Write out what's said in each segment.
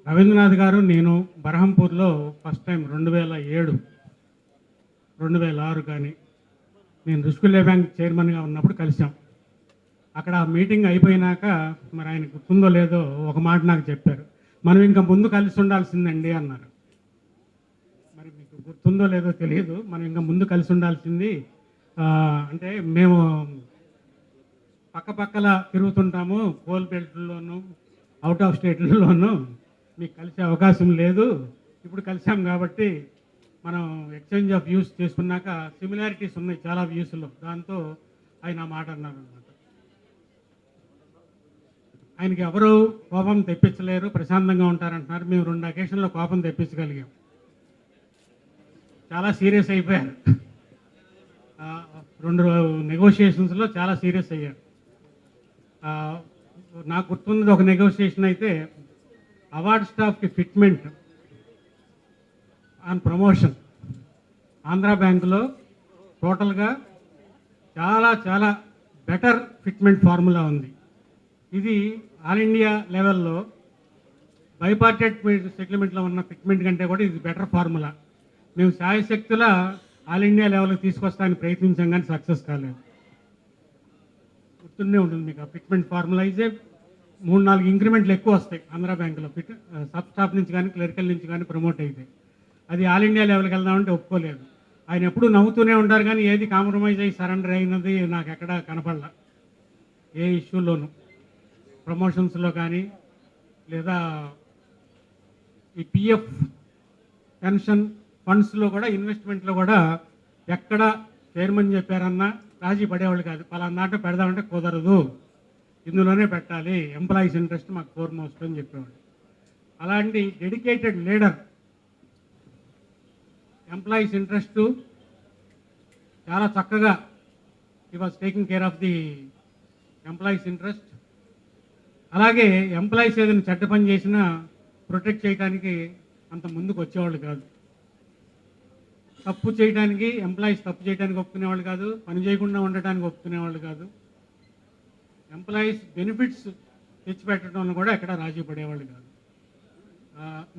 రవీంద్రనాథ్ గారు నేను బరహంపూర్లో first time 2007 2006 కానీ నేను రుషికుల్య బ్యాంక్ చైర్మన్గా ఉన్నప్పుడు కలిసాం. అక్కడ మీటింగ్ అయిపోయినాక మరి ఆయన గుర్తుందో లేదో ఒక మాట నాకు చెప్పారు, మనం ఇంకా ముందు కలిసి ఉండాల్సిందండి అన్నారు. మరి మీకు గుర్తుందో లేదో తెలియదు, మనం ఇంకా ముందు కలిసి ఉండాల్సింది. అంటే మేము పక్కపక్కల తిరుగుతుంటాము, కోల్ బెల్ట్లోనూ అవుట్ ఆఫ్ స్టేట్లలోనూ, మీకు కలిసే అవకాశం లేదు. ఇప్పుడు కలిసాం కాబట్టి మనం ఎక్స్చేంజ్ ఆఫ్ వ్యూస్ చేసుకున్నాక సిమిలారిటీస్ ఉన్నాయి చాలా వ్యూస్లో. దాంతో ఆయన ఆ మాట అన్నారు అనమాట. ఆయనకి ఎవరు కోపం తెప్పించలేరు, ప్రశాంతంగా ఉంటారంటున్నారు. మేము 2 అకేషన్లో కోపం తెప్పించగలిగాం. చాలా సీరియస్ అయిపోయారు. 2 నెగోషియేషన్స్లో చాలా సీరియస్ అయ్యారు. నాకు గుర్తున్నది ఒక నెగోషియేషన్ అయితే, అవార్డ్ స్టాఫ్కి ఫిట్మెంట్ ఆన్ ప్రమోషన్ ఆంధ్రా బ్యాంకులో టోటల్గా చాలా చాలా బెటర్ ఫిట్మెంట్ ఫార్ములా ఉంది. ఇది ఆల్ ఇండియా లెవెల్లో బైపార్టెట్ సెటిల్మెంట్లో ఉన్న ఫిట్మెంట్ కంటే కూడా ఇది బెటర్ ఫార్ములా. మేము శాయశక్తుల ఆల్ ఇండియా లెవెల్కి తీసుకొస్తానికి ప్రయత్నించాం కానీ సక్సెస్ కాలేదు. గుర్తుండే ఉంటుంది మీకు. ఆ ఫిట్మెంట్ ఫార్ములా అయితే 3-4 ఇంక్రిమెంట్లు ఎక్కువ వస్తాయి ఆంధ్రా బ్యాంకులో. సబ్ స్టాఫ్ నుంచి కానీ క్లరికల్ నుంచి కానీ ప్రమోట్ అయితే. అది ఆల్ ఇండియా లెవెల్కి వెళ్దామంటే ఒప్పుకోలేదు. ఆయన ఎప్పుడూ నవ్వుతూనే ఉంటారు కానీ ఏది కాంప్రమైజ్ అయ్యి సరెండర్ అయినది నాకు ఎక్కడా కనపడలా. ఏ ఇష్యూలోనూ, ప్రమోషన్స్లో కానీ లేదా ఈ పిఎఫ్ పెన్షన్ ఫండ్స్లో కూడా, ఇన్వెస్ట్మెంట్లో కూడా ఎక్కడ చైర్మన్ చెప్పారన్నా రాజీ పడేవాళ్ళు కాదు. పలానా దాంట్లో పెడదామంటే కుదరదు, ఇందులోనే పెట్టాలి, ఎంప్లాయీస్ ఇంట్రెస్ట్ మాకు ఫోర్మోస్ట్ అని చెప్పేవాళ్ళు. అలాంటి డెడికేటెడ్ లీడర్, ఎంప్లాయీస్ ఇంట్రెస్ట్ చాలా చక్కగా he was taking care of the employees interest. అలాగే ఎంప్లాయీస్ ఏదైనా చెడ్డ పని చేసినా ప్రొటెక్ట్ చేయడానికి అంత ముందుకు వచ్చేవాళ్ళు కాదు. తప్పు చేయడానికి, ఎంప్లాయీస్ తప్పు చేయడానికి ఒప్పుకునేవాళ్ళు కాదు, పని చేయకుండా ఉండటానికి ఒప్పుకునేవాళ్ళు కాదు. ఎంప్లాయీస్ బెనిఫిట్స్ తెచ్చిపెట్టడంలో కూడా ఎక్కడ రాజీ పడేవాళ్ళు కాదు.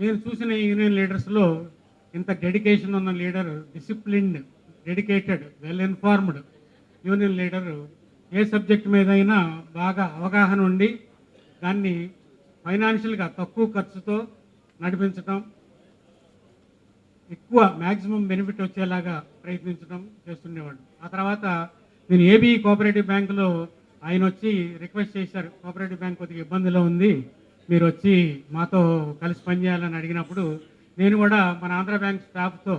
నేను చూసిన యూనియన్ లీడర్స్లో ఇంత డెడికేషన్ ఉన్న leader, disciplined, dedicated, well informed union leader ఏ సబ్జెక్ట్ మీదైనా బాగా అవగాహన ఉండి దాన్ని ఫైనాన్షియల్గా తక్కువ ఖర్చుతో నడిపించడం, ఎక్కువ మ్యాక్సిమం బెనిఫిట్ వచ్చేలాగా ప్రయత్నించడం చేస్తుండేవాడు. ఆ తర్వాత నేను ఏబీ కోఆపరేటివ్ బ్యాంకులో ఆయన వచ్చి రిక్వెస్ట్ చేశారు, కోఆపరేటివ్ బ్యాంక్ కొద్దిగా ఇబ్బందిలో ఉంది, మీరు వచ్చి మాతో కలిసి పనిచేయాలని అడిగినప్పుడు నేను కూడా మన ఆంధ్ర బ్యాంక్ స్టాఫ్తో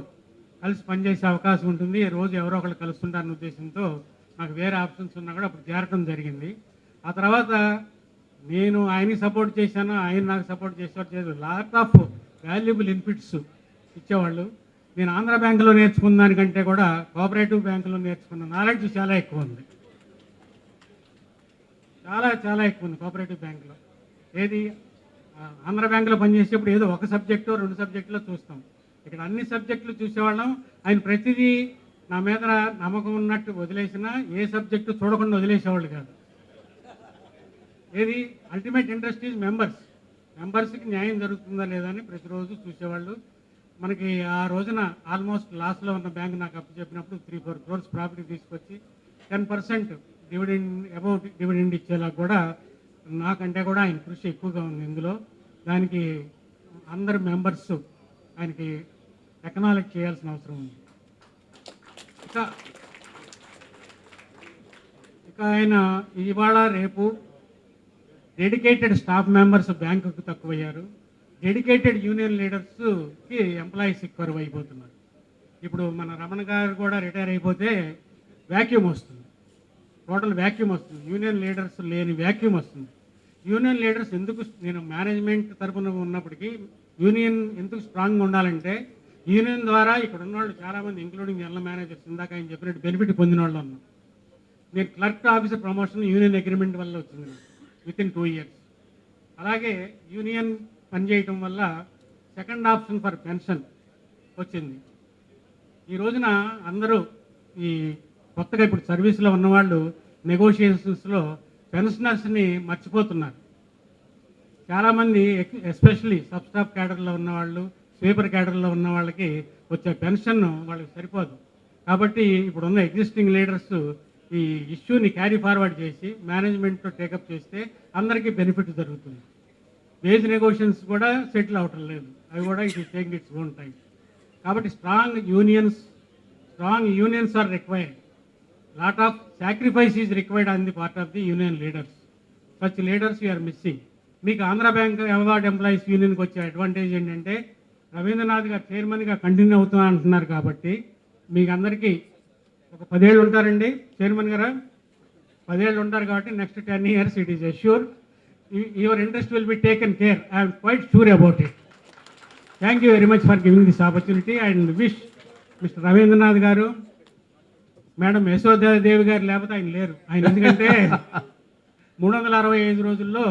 కలిసి పనిచేసే అవకాశం ఉంటుంది, రోజు ఎవరో ఒకళ్ళు కలుస్తుంటారన్న ఉద్దేశంతో నాకు వేరే ఆప్షన్స్ ఉన్నా కూడా అప్పుడు చేరటం జరిగింది. ఆ తర్వాత నేను ఆయనకి సపోర్ట్ చేశాను, ఆయన నాకు సపోర్ట్ చేసేవారు. లాట్ ఆఫ్ వాల్యుబుల్ ఇన్పుట్స్ ఇచ్చేవాళ్ళు. నేను ఆంధ్ర బ్యాంకులో నేర్చుకున్న దానికంటే కూడా కోఆపరేటివ్ బ్యాంకులో నేర్చుకున్న నాలెడ్జ్ చాలా ఎక్కువ ఉంది. చాలా చాలా ఎక్కువ ఉంది కోఆపరేటివ్ బ్యాంకులో. ఏది ఆంధ్ర బ్యాంకులో పనిచేసేప్పుడు ఏదో ఒక సబ్జెక్టు 2 సబ్జెక్టులో చూస్తాం. ఇక్కడ అన్ని సబ్జెక్టులు చూసేవాళ్ళం. ఆయన ప్రతిదీ నా మీద నమ్మకం ఉన్నట్టు వదిలేసినా ఏ సబ్జెక్టు చూడకుండా వదిలేసేవాళ్ళు కాదు. ఏది అల్టిమేట్ ఇంట్రెస్ట్ ఈజ్ మెంబర్స్కి న్యాయం జరుగుతుందా లేదా అని ప్రతిరోజు చూసేవాళ్ళు. మనకి ఆ రోజున ఆల్మోస్ట్ లాస్లో ఉన్న బ్యాంక్ నాకు అప్పు చెప్పినప్పుడు 3-4 crores ప్రాఫిట్ తీసుకొచ్చి 10% డివిడెండ్ ఇచ్చేలా కూడా నాకంటే కూడా ఆయన కృషి ఎక్కువగా ఉంది ఇందులో. దానికి అందరు మెంబర్స్ ఆయనకి ఎకనాలెడ్జ్ చేయాల్సిన అవసరం ఉంది. ఇక ఆయన ఇవాళ రేపు డెడికేటెడ్ స్టాఫ్ మెంబర్స్ బ్యాంకుకు తక్కువయ్యారు, డెడికేటెడ్ యూనియన్ లీడర్స్కి ఎంప్లాయీస్ ఎక్కువ అయిపోతున్నారు. ఇప్పుడు మన రమణ గారు కూడా రిటైర్ అయిపోతే వ్యాక్యూమ్ వస్తుంది, టోటల్ వ్యాక్యూమ్ వస్తుంది, యూనియన్ లీడర్స్ లేని వ్యాక్యూమ్ వస్తుంది. యూనియన్ లీడర్స్ ఎందుకు, నేను మేనేజ్మెంట్ తరఫున ఉన్నప్పటికీ యూనియన్ ఎందుకు స్ట్రాంగ్గా ఉండాలంటే, యూనియన్ ద్వారా ఇక్కడ ఉన్న వాళ్ళు చాలామంది ఇంక్లూడింగ్ జనరల్ మేనేజర్స్ ఇందాక ఆయన చెప్పినట్టు బెనిఫిట్ పొందిన వాళ్ళు ఉన్నాం. నేను clerk officer promotion union agreement వల్ల వచ్చింది వితిన్ 2 years. అలాగే యూనియన్ పనిచేయటం వల్ల సెకండ్ ఆప్షన్ ఫర్ పెన్షన్ వచ్చింది. ఈ రోజున అందరూ ఈ కొత్తగా ఇప్పుడు సర్వీస్లో ఉన్నవాళ్ళు నెగోషియేషన్స్లో పెన్షనర్స్ని మర్చిపోతున్నారు. చాలామంది ఎస్పెషల్లీ సబ్ స్టాఫ్ క్యాడర్లో ఉన్నవాళ్ళు, స్వీపర్ క్యాడర్లో ఉన్న వాళ్ళకి వచ్చే పెన్షన్ వాళ్ళకి సరిపోదు. కాబట్టి ఇప్పుడున్న ఎగ్జిస్టింగ్ లీడర్స్ ఈ ఇష్యూని క్యారీ ఫార్వర్డ్ చేసి మేనేజ్మెంట్తో టేకప్ చేస్తే అందరికీ బెనిఫిట్ జరుగుతుంది. వేజ్ నెగోషియేషన్స్ కూడా సెటిల్ అవటం లేదు, అవి కూడా it is taking its own time. కాబట్టి strong unions are required. Lot of sacrifice is required on the part of the union leaders. Such leaders you are missing. మీకు ఆంధ్ర బ్యాంక్ అవార్డ్ ఎంప్లాయీస్ యూనియన్కి వచ్చే advantage ఏంటంటే రవీంద్రనాథ్ గారు చైర్మన్గా కంటిన్యూ అవుతున్నా అంటున్నారు కాబట్టి మీకు అందరికీ ఒక 10 ఏళ్ళు ఉంటారండి చైర్మన్ గారు, 10 ఏళ్ళు ఉంటారు కాబట్టి next 10 years it is assure your interest will be taken care. I'm quite sure about it. Thank you very much for giving this opportunity and wish mister Ravindranath garu, madam Yashoda Devi గారు లేకపోతే ఆయన లేరు. ఆయన ఎందుకంటే 365 రోజుల్లో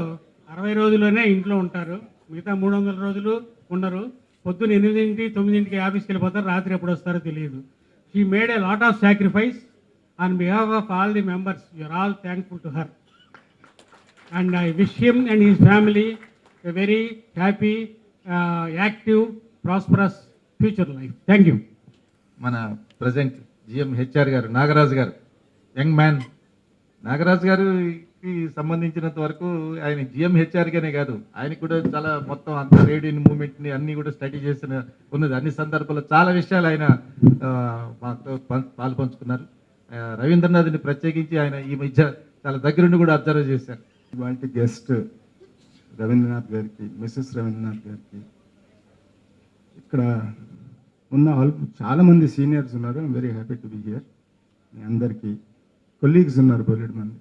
60 రోజుల్లోనే ఇంట్లో ఉంటారు, మిగతా 300 రోజులు ఉండరు. పొద్దున్న 8, 9కి ఆఫీస్కి వెళ్ళిపోతారు, రాత్రి ఎప్పుడు వస్తారో తెలియదు. She made a lot of sacrifice on behalf of all the members. You're all thankful to her and I wish him and his family a very happy, active, prosperous future life. Thank you. మన present GMHR garu Nagaraju గారు, young man. Nagaraju గారికి సంబంధించినంత వరకు ఆయన GMHR-గానే కాదు, ఆయనకు కూడా చాలా మొత్తం అంత రేడియో మూమెంట్ని అన్ని కూడా స్టడీ చేసిన ఉన్నది. అన్ని సందర్భాల్లో చాలా విషయాలు ఆయన మాతో పాలు పంచుకున్నారు. రవీంద్రనాథ్ని ప్రత్యేకించి ఆయన ఈ మధ్య చాలా దగ్గరుండి కూడా అబ్జర్వ్ చేశారు. ఇవాళ గెస్ట్ రవీంద్రనాథ్ గారికి, మిస్సెస్ రవీంద్రనాథ్ గారికి, ఇక్కడ ఉన్న చాలామంది సీనియర్స్ ఉన్నారు. I'm very happy to be here. మీ అందరికీ కొలీగ్స్ ఉన్నారు బోలెడు మంది.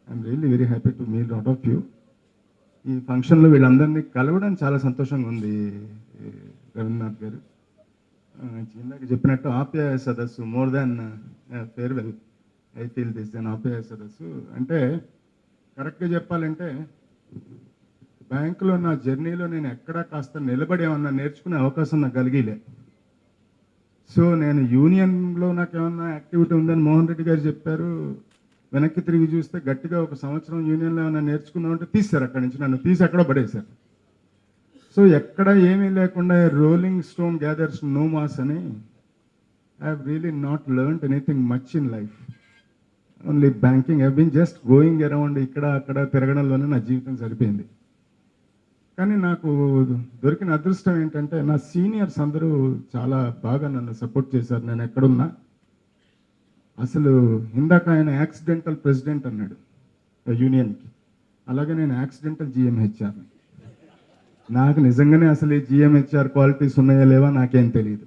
I'm really very happy to meet lot of you. ఈ ఫంక్షన్లో వీళ్ళందరినీ కలవడం చాలా సంతోషంగా ఉంది. రవీంద్రనాథ్ గారు ఇందాక చెప్పినట్టు ఆప్యాయ సదస్సు, more than farewell. I feel this then ఆప్యాయ సదస్సు అంటే కరెక్ట్గా చెప్పాలంటే బ్యాంకులో నా జర్నీలో నేను ఎక్కడా కాస్త నిలబడి ఏమన్నా నేర్చుకునే అవకాశం నాకు కలిగిలే. సో నేను యూనియన్లో నాకు ఏమన్నా యాక్టివిటీ ఉందని మోహన్ రెడ్డి గారు చెప్పారు. వెనక్కి తిరిగి చూస్తే గట్టిగా 1 సంవత్సరం యూనియన్లో ఏమైనా నేర్చుకున్నామంటే తీశారు, అక్కడి నుంచి నన్ను తీసి ఎక్కడో పడేశారు. సో ఎక్కడ ఏమీ లేకుండా rolling stone gathers no moss అని I have really not learned anything much in life. Only banking. I been just going around, ఇక్కడ అక్కడ తిరగడంలోనే నా జీవితం సరిపోయింది. కానీ నాకు దొరికిన అదృష్టం ఏంటంటే నా సీనియర్స్ అందరూ చాలా బాగా నన్ను సపోర్ట్ చేశారు నేను ఎక్కడున్నా. అసలు ఇందాక ఆయన యాక్సిడెంటల్ ప్రెసిడెంట్ అన్నాడు యూనియన్కి, అలాగే నేను యాక్సిడెంటల్ GMHR. నాకు నిజంగానే అసలు ఈ GMHR క్వాలిటీస్ ఉన్నాయా లేవా నాకేం తెలియదు.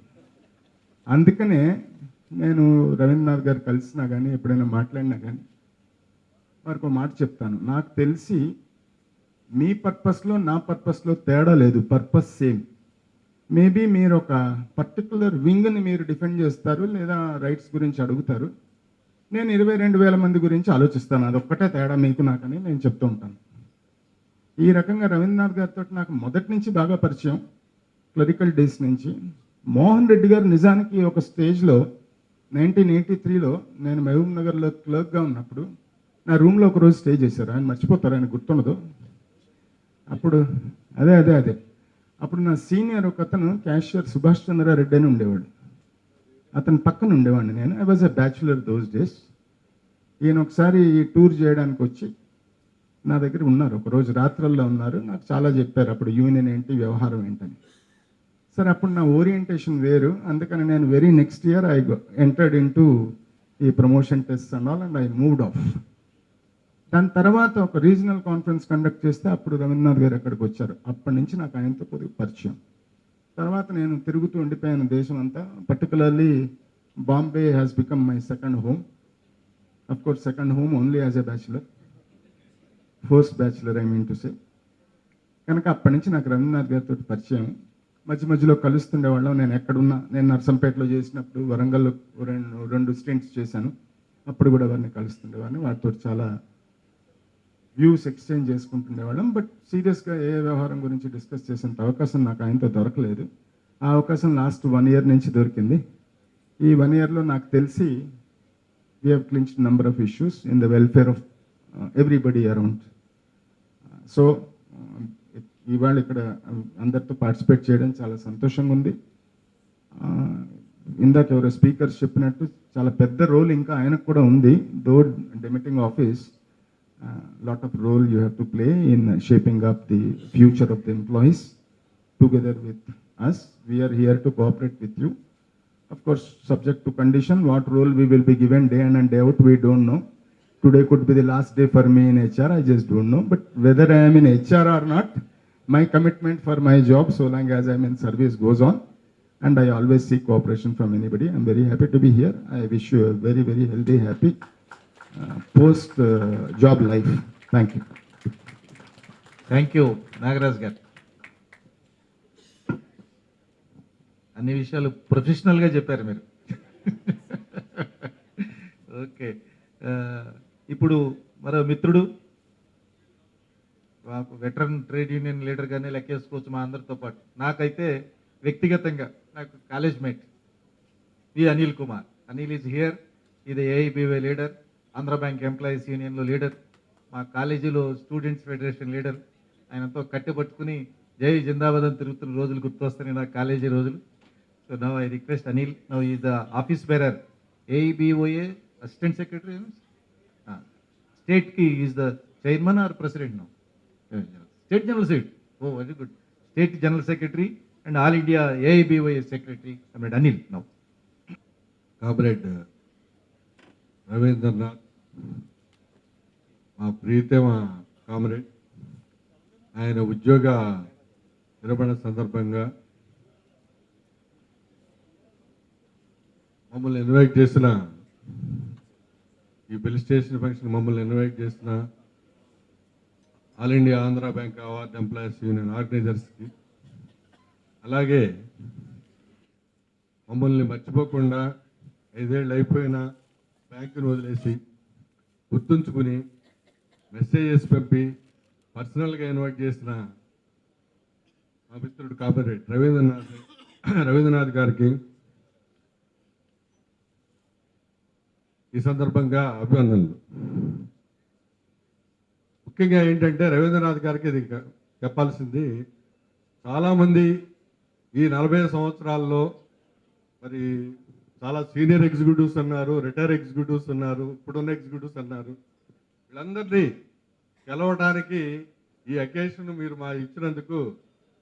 అందుకనే నేను రవీంద్రనాథ్ గారు కలిసినా కానీ ఎప్పుడైనా మాట్లాడినా కానీ వారికి ఒక మాట చెప్తాను. నాకు తెలిసి మీ పర్పస్లో నా పర్పస్లో తేడా లేదు, పర్పస్ సేమ్. మేబీ మీరు ఒక పర్టికులర్ వింగ్ని మీరు డిఫెండ్ చేస్తారు లేదా రైట్స్ గురించి అడుగుతారు, నేను 22,000 మంది గురించి ఆలోచిస్తాను. అదొక్కటే తేడా మీకు నాకని నేను చెప్తూ ఉంటాను. ఈ రకంగా రవీంద్రనాథ్ గారితో నాకు మొదటి నుంచి బాగా పరిచయం, క్లరికల్ డేస్ నుంచి. మోహన్ రెడ్డి గారు నిజానికి ఒక స్టేజ్లో 1983లో నేను మహబూబ్ నగర్లో క్లర్క్గా ఉన్నప్పుడు నా రూమ్లో ఒకరోజు స్టే చేశారు. ఆయన మర్చిపోతారు, ఆయన గుర్తుండదు. అప్పుడు అదే అప్పుడు నా సీనియర్ ఒక అతను క్యాషియర్ సుభాష్ చంద్రారెడ్డి అని ఉండేవాడు. అతని పక్కన ఉండేవాడిని నేను. I was a bachelor those days. ఈయన ఒకసారి టూర్ చేయడానికి వచ్చి నా దగ్గర ఉన్నారు, ఒకరోజు రాత్రల్లో ఉన్నారు. నాకు చాలా చెప్పారు అప్పుడు యూనియన్ ఏంటి, వ్యవహారం ఏంటని. సరే అప్పుడు నా ఓరియంటేషన్ వేరు, అందుకని నేను very next year I entered in to ఈ promotion test and all and I moved off. దాని తర్వాత ఒక రీజనల్ కాన్ఫరెన్స్ కండక్ట్ చేస్తే అప్పుడు రవీంద్రనాథ్ గారు అక్కడికి వచ్చారు. అప్పటి నుంచి నాకు ఆయనతో కొద్దిగా పరిచయం. తర్వాత నేను తిరుగుతూ ఉండిపోయాను దేశం అంతా. Particularly Bombay has become my second home. Of course second home only as a bachelor, first bachelor I mean to say. కనుక అప్పటి నుంచి నాకు రవీంద్రనాథ్ గారితో పరిచయం. మధ్యలో కలుస్తుండేవాళ్ళం. నేను ఎక్కడున్నా, నేను నర్సంపేటలో చేసినప్పుడు వరంగల్లో రెండు స్టెంట్స్ చేశాను, అప్పుడు కూడా వారిని కలుస్తుండేవాడిని. వాటితో చాలా వ్యూస్ ఎక్స్చేంజ్ చేసుకుంటుండేవాళ్ళం. బట్ సీరియస్గా ఏ వ్యవహారం గురించి డిస్కస్ చేసేంత అవకాశం నాకు ఆయనతో దొరకలేదు. ఆ అవకాశం లాస్ట్ 1 year నుంచి దొరికింది. ఈ 1 yearలో నాకు తెలిసి we have clinched number of issues in the welfare of everybody around. So ఇవాళ ఇక్కడ అందరితో పార్టిసిపేట్ చేయడం చాలా సంతోషంగా ఉంది. ఇందాక ఎవరో స్పీకర్స్ చెప్పినట్టు చాలా పెద్ద రోల్ ఇంకా ఆయనకు కూడా ఉంది. Though demitting office, lot of role you have to play in shaping up the future of the employees together with us. We are here to cooperate with you. Of course, subject to condition, what role we will be given day in and day out, we don't know. Today could be the last day for me in HR, I just don't know. But whether I am in HR or not, my commitment for my job, so long as I am in service, goes on. And I always seek cooperation from anybody. I am very happy to be here. I wish you a very, very healthy, happy post-job life. Thank you. Thank you Nagaraj గారు. అన్ని విషయాలు ప్రొఫెషనల్గా చెప్పారు మీరు. Okay, ఇప్పుడు మరో మిత్రుడు, మాకు వెటరన్ ట్రేడ్ యూనియన్ లీడర్గానే లెక్కేసుకోవచ్చు మా అందరితో పాటు. నాకైతే వ్యక్తిగతంగా నాకు college mate V Anil Kumar. Anil is here. ఇది ఏఐబివై లీడర్, ఆంధ్ర బ్యాంక్ ఎంప్లాయీస్ యూనియన్లో లీడర్, మా కాలేజీలో స్టూడెంట్స్ ఫెడరేషన్ లీడర్. ఆయనతో కట్టెపట్టుకుని జై జిందాబాద్ అని తిరుగుతున్న రోజులు గుర్తొస్తాయి నా కాలేజీ రోజులు. So now I request Anil, now he is the office bearer, ABOA Assistant Secretary, State ki is the chairman or president now? State General Secretary. Oh, very good. State General Secretary and All India ABOA Secretary, Comrade Anil now. Comrade Rabindranath, మా ప్రీతమ comrade, ఆయన ఉద్యోగ విరమణ సందర్భంగా మమ్మల్ని invite చేసిన, ఈ బిల్ స్టేషన్ ఫంక్షన్ మమ్మల్ని ఇన్వైట్ చేసిన all India Andhra Bank award employees union ఆర్గనైజర్స్కి, అలాగే మమ్మల్ని మర్చిపోకుండా 5 ఏళ్ళు అయిపోయినా బ్యాంకును వదిలేసి గుర్తుంచుకుని మెసేజెస్ పంపి పర్సనల్గా ఇన్వైట్ చేసిన మా మిత్రుడు కామ్రేడ్ రవీంద్రనాథ్ గారికి ఈ సందర్భంగా అభినందనలు. ముఖ్యంగా ఏంటంటే రవీంద్రనాథ్ గారికి ఇది చెప్పాల్సింది, చాలామంది ఈ 40 సంవత్సరాల్లో మరి చాలా సీనియర్ ఎగ్జిక్యూటివ్స్ అన్నారు, రిటైర్ ఎగ్జిక్యూటివ్స్ ఉన్నారు, ఇప్పుడున్న ఎగ్జిక్యూటివ్స్ అన్నారు. వీళ్ళందరినీ గెలవడానికి ఈ అకేషన్ మీరు మా ఇచ్చినందుకు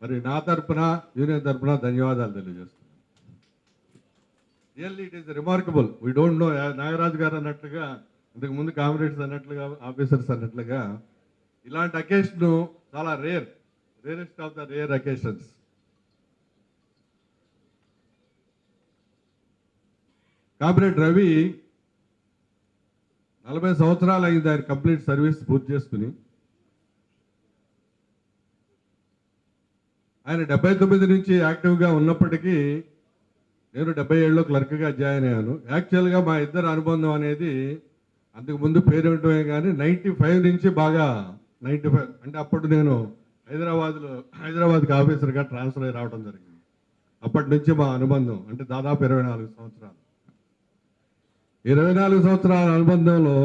మరి నా తరపున యూనియన్ తరపున ధన్యవాదాలు తెలియజేస్తున్నాను. Really it is remarkable. We don't know, Nagaraju గారు అన్నట్లుగా, ఇంతకుముందు కామ్రేడ్స్ అన్నట్లుగా, ఆఫీసర్స్ అన్నట్లుగా ఇలాంటి అకేషన్ చాలా rarest of the rare occasions. Comrade Ravi 40 సంవత్సరాలు అయింది ఆయన కంప్లీట్ సర్వీస్ పూర్తి చేసుకుని. ఆయన 79 నుంచి యాక్టివ్గా ఉన్నప్పటికీ నేను 77లో క్లర్క్గా జాయిన్ అయ్యాను. యాక్చువల్గా మా ఇద్దరు అనుబంధం అనేది అంతకు ముందు పేరు ఉండటమే కానీ 95 నుంచి బాగా 95 అంటే అప్పుడు నేను హైదరాబాద్కి ఆఫీసర్గా ట్రాన్స్ఫర్ అయ్యి రావడం జరిగింది. అప్పటి నుంచి మా అనుబంధం అంటే దాదాపు 24 సంవత్సరాలు. 24 సంవత్సరాల అనుబంధంలో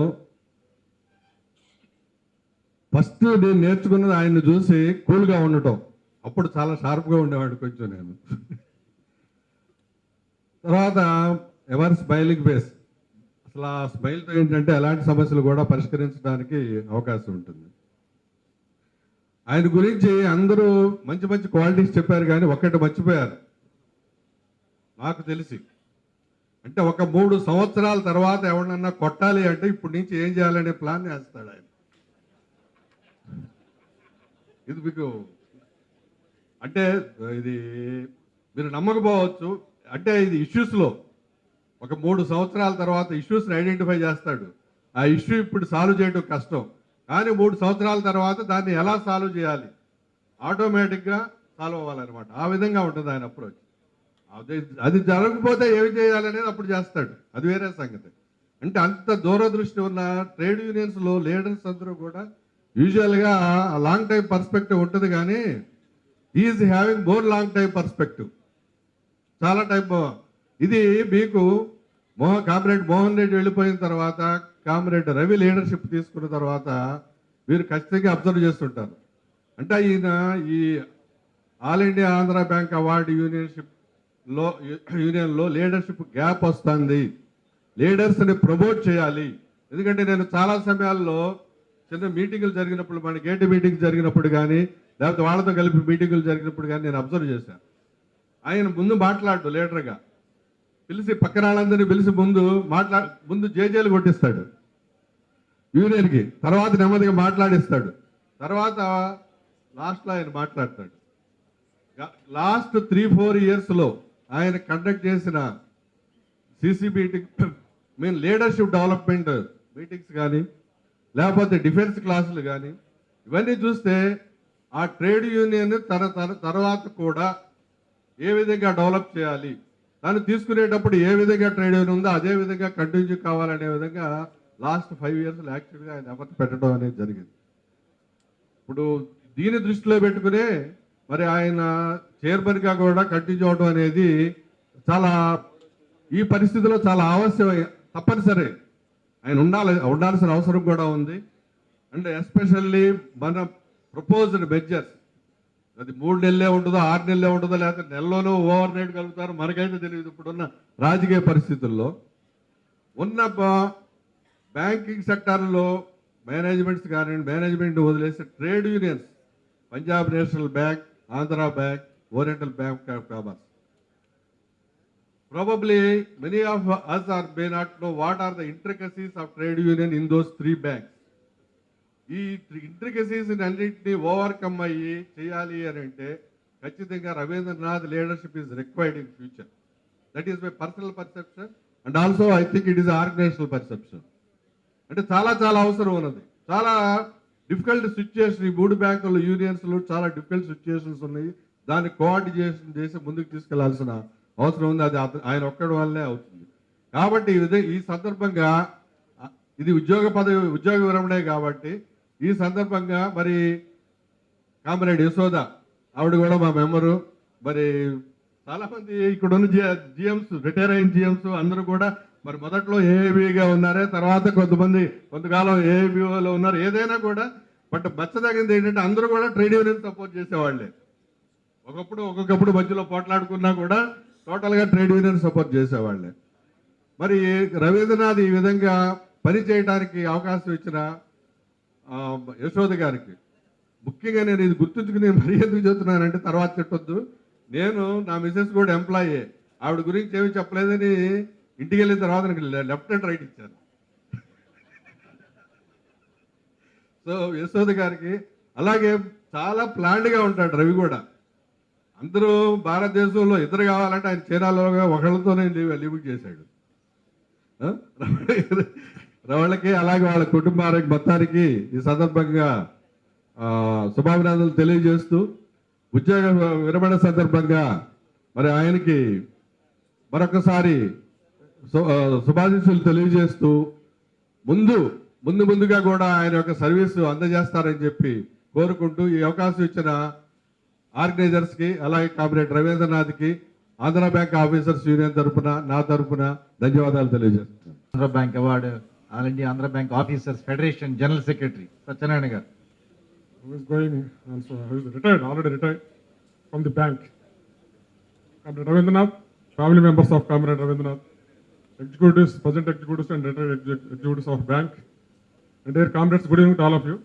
ఫస్ట్ నేను నేర్చుకున్నది ఆయన్ని చూసి కూల్గా ఉండటం. అప్పుడు చాలా షార్ప్గా ఉండేవాడు కొంచెం నేను. తర్వాత ఎవరి స్మైలింగ్ ఫేస్, అసలు ఆ స్మైల్తో ఏంటంటే ఎలాంటి సమస్యలు కూడా పరిష్కరించడానికి అవకాశం ఉంటుంది. ఆయన గురించి అందరూ మంచి మంచి క్వాలిటీస్ చెప్పారు కానీ ఒక్కటి మర్చిపోయారు నాకు తెలిసి. అంటే ఒక 3 సంవత్సరాల తర్వాత ఎవరినన్నా కొట్టాలి అంటే ఇప్పటి నుంచి ఏం చేయాలనే ప్లాన్ వేస్తాడు ఆయన. ఇది మీకు అంటే ఇది మీరు నమ్మకపోవచ్చు. అంటే ఇది ఇష్యూస్లో ఒక 3 సంవత్సరాల తర్వాత ఇష్యూస్ని ఐడెంటిఫై చేస్తాడు. ఆ ఇష్యూ ఇప్పుడు సాల్వ్ చేయడం కష్టం, కానీ 3 సంవత్సరాల తర్వాత దాన్ని ఎలా సాల్వ్ చేయాలి, ఆటోమేటిక్గా సాల్వ్ అవ్వాలన్నమాట. ఆ విధంగా ఉంటుంది ఆయన అప్రోచ్. అది జరగకపోతే ఏమి చేయాలనేది అప్పుడు చేస్తాడు, అది వేరే సంగతి. అంటే అంత దూరదృష్టి ఉన్న ట్రేడ్ యూనియన్స్లో లీడర్స్ అందరూ కూడా యూజువల్గా లాంగ్ టైం పర్స్పెక్టివ్ ఉంటుంది, కానీ is having more long time perspective, చాలా టైం. ఇది మీకు కామ్రేడ్ మోహన్ రెడ్డి వెళ్ళిపోయిన తర్వాత, కామ్రేడ్ రవి లీడర్షిప్ తీసుకున్న తర్వాత మీరు ఖచ్చితంగా అబ్జర్వ్ చేస్తుంటారు. అంటే ఈయన ఈ all India Andhra Bank award యూనియన్లో లీడర్షిప్ గ్యాప్ వస్తుంది. లీడర్స్ని ప్రమోట్ చేయాలి. ఎందుకంటే నేను చాలా సమయాల్లో చిన్న మీటింగులు జరిగినప్పుడు, మన గేట్ మీటింగ్ జరిగినప్పుడు కానీ, లేకపోతే వాళ్ళతో కలిపి మీటింగులు జరిగినప్పుడు కానీ నేను అబ్జర్వ్ చేశాను. ఆయన ముందు మాట్లాడు లీడర్గా పిలిచి, పక్కన వాళ్ళందరినీ పిలిచి ముందు జేజేలు కొట్టిస్తాడు యూనియన్కి, తర్వాత నెమ్మదిగా మాట్లాడిస్తాడు, తర్వాత లాస్ట్లో ఆయన మాట్లాడతాడు. లాస్ట్ 3-4 ఇయర్స్లో ఆయన కండక్ట్ చేసిన CC meeting, main leadership development meetings కానీ, లేకపోతే డిఫెన్స్ క్లాసులు కానీ, ఇవన్నీ చూస్తే ఆ ట్రేడ్ యూనియన్ తన తర్వాత కూడా ఏ విధంగా డెవలప్ చేయాలి, దాన్ని తీసుకునేటప్పుడు ఏ విధంగా ట్రేడ్ యూనియన్ ఉందో అదే విధంగా కంటిన్యూ కావాలనే విధంగా లాస్ట్ 5 ఇయర్స్లో యాక్చువల్గా ఆయన ఎఫర్ట్ పెట్టడం అనేది జరిగింది. ఇప్పుడు దీన్ని దృష్టిలో పెట్టుకునే మరి ఆయన చైర్మన్గా కూడా కంటిన్యూ అవడం అనేది చాలా ఈ పరిస్థితిలో చాలా తప్పనిసరి. ఆయన ఉండాల్సిన అవసరం కూడా ఉంది. అండ్ ఎస్పెషల్లీ మన ప్రపోజ్డ్ మెజర్స్, అది 3 నెలలే ఉంటుందో 6 నెలలే ఉంటుందో, లేకపోతే నెలలోనూ ఓవర్ నైట్ కలుగుతారు, మనకైతే తెలియదు. ఇప్పుడున్న రాజకీయ పరిస్థితుల్లో ఉన్న బ్యాంకింగ్ సెక్టార్లో మేనేజ్మెంట్స్ కానివ్వండి, మేనేజ్మెంట్ వదిలేసి trade unions, Punjab national bank, Andhra bank, oriental bank of commerce, probably many of us may not know what are the intricacies of trade union in those 3 banks. ఈ ఇంట్రికసీస్ అన్నింటినీ ఓవర్కమ్ అయ్యి చేయాలి అని అంటే ఖచ్చితంగా Ravindranath leadership is required in future. That is my personal perception and also I think it is organisational perception. అంటే చాలా అవసరం ఉన్నది. చాలా డిఫికల్ట్ సిచ్యుయేషన్, ఈ 3 బ్యాంకులు యూనియన్స్లో చాలా డిఫికల్ట్ సిచ్యుయేషన్స్ ఉన్నాయి. దాన్ని కోఆర్డినేషన్ చేసి ముందుకు తీసుకెళ్లాల్సిన అవసరం ఉంది. అది ఆయన ఒక్కడి వల్లే అవుతుంది. కాబట్టి ఈ సందర్భంగా ఇది ఉద్యోగ విరమణే కాబట్టి ఈ సందర్భంగా మరి కామ్రేడ్ యశోద ఆవిడ కూడా మా మెంబరు, మరి చాలామంది ఇక్కడ ఉన్న జిఎంస్, రిటైర్ అయిన జిఎంస్ అందరూ కూడా మరి మొదట్లో ఏఏబీగా ఉన్నారే, తర్వాత కొంతకాలం ఏఏబీఓలో ఉన్నారు. ఏదైనా కూడా బట్ మచ్చదగింది ఏంటంటే అందరూ కూడా ట్రేడ్ యూనియన్ సపోర్ట్ చేసేవాళ్ళే. ఒక్కొక్కప్పుడు మధ్యలో పోట్లాడుకున్నా కూడా టోటల్గా ట్రేడ్ యూనియన్ సపోర్ట్ చేసేవాళ్ళే. మరి రవీంద్రనాథ్ ఈ విధంగా పని చేయడానికి అవకాశం ఇచ్చిన యశోద గారికి ముఖ్యంగా నేను ఇది గుర్తుంచుకుని మరీ ఎందుకు చెప్తున్నానంటే తర్వాత చెప్పొద్దు, నేను నా మిసెస్ కూడా ఎంప్లాయీ, ఆవిడ గురించి ఏమి చెప్పలేదని ఇంటికి వెళ్ళిన తర్వాత నాకు లెఫ్ట్ అండ్ రైట్ ఇచ్చారు. సో యశోద గారికి అలాగే చాలా ప్లాన్డ్గా ఉంటాడు రవి కూడా. అందరూ భారతదేశంలో ఇద్దరు కావాలంటే ఆయన చైనాలో ఒకళ్ళతోనే లిమిట్ చేశాడు. రవళకి అలాగే వాళ్ళ కుటుంబానికి మొత్తానికి ఈ సందర్భంగా శుభాభినందనలు తెలియజేస్తూ, ఉద్యోగ విరమణ సందర్భంగా మరి ఆయనకి మరొకసారి శుభాశీస్సులు తెలియజేస్తూ ముందుగా కూడా ఆయన యొక్క సర్వీసు అందజేస్తారని చెప్పి కోరుకుంటూ ఈ అవకాశం ఇచ్చిన ఆర్గనైజర్స్కి అలాగే కామ్రేడ్ రవీంద్రనాథ్కి ఆంధ్ర బ్యాంక్ ఆఫీసర్స్ యూనియన్ తరఫున నా తరఫున ధన్యవాదాలు తెలియజేస్తున్నాను. Andhra Bank award all India Andhra Bank officers federation general secretary Satyanarayana garu. Who is going also, who is already retired from the bank. Comrade Ravindra, family members of Comrade Ravindra, executives, present executives and retired executives of bank, and dear comrades, good evening to all of you.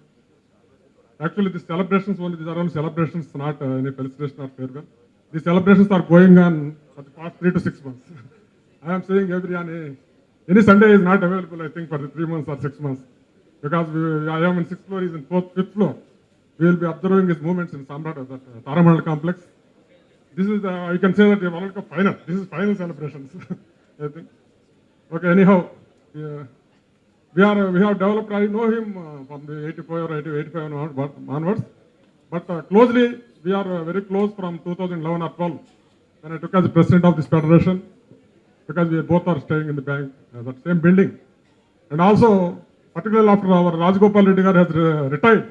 Actually, these celebrations, these are only celebrations, not any felicitation or farewell. These celebrations are going on for the past 3 to 6 months. I am saying any Sunday is not available, I think, for the 3 months or 6 months. Because I am in 6th floor, he is in 5th floor. We will be observing his movements in Samrat, that Taramandal complex. This is, you can say that we have final. This is final celebrations, I think. Okay, anyhow, we have developed, I know him from the 85 or 85 onwards, but closely, we are very close from 2011 or 12, when I took as president of this federation, because we both are staying in the bank, that same building. And also, particularly after our Rajgopal Reddy Garu has retired,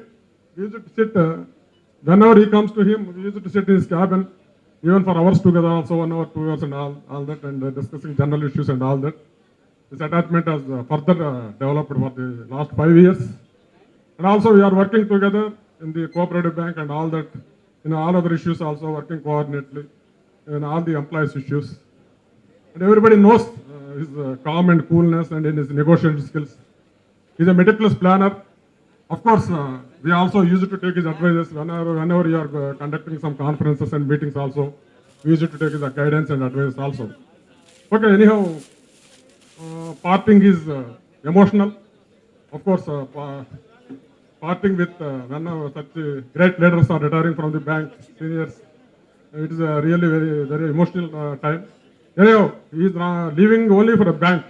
we used to sit, whenever he comes to him, we used to sit in his cabin, even for hours together, also 1 hour, 2 hours and all that, and discussing general issues and all that. This attachment has further developed for the last 5 years. And also we are working together in the cooperative bank and all that, all other issues also working coordinately, and all the employees issues. And everybody knows his calm and coolness and in his negotiation skills. He's a meticulous planner. Of course, we also use it to take his advices whenever you are conducting some conferences and meetings also. We use it to take his guidance and advice also. Okay, anyhow, parting is emotional. Of course, parting with when such great leaders are retiring from the bank, seniors, it is a really very emotional time. Anyhow, he is leaving only for a bank,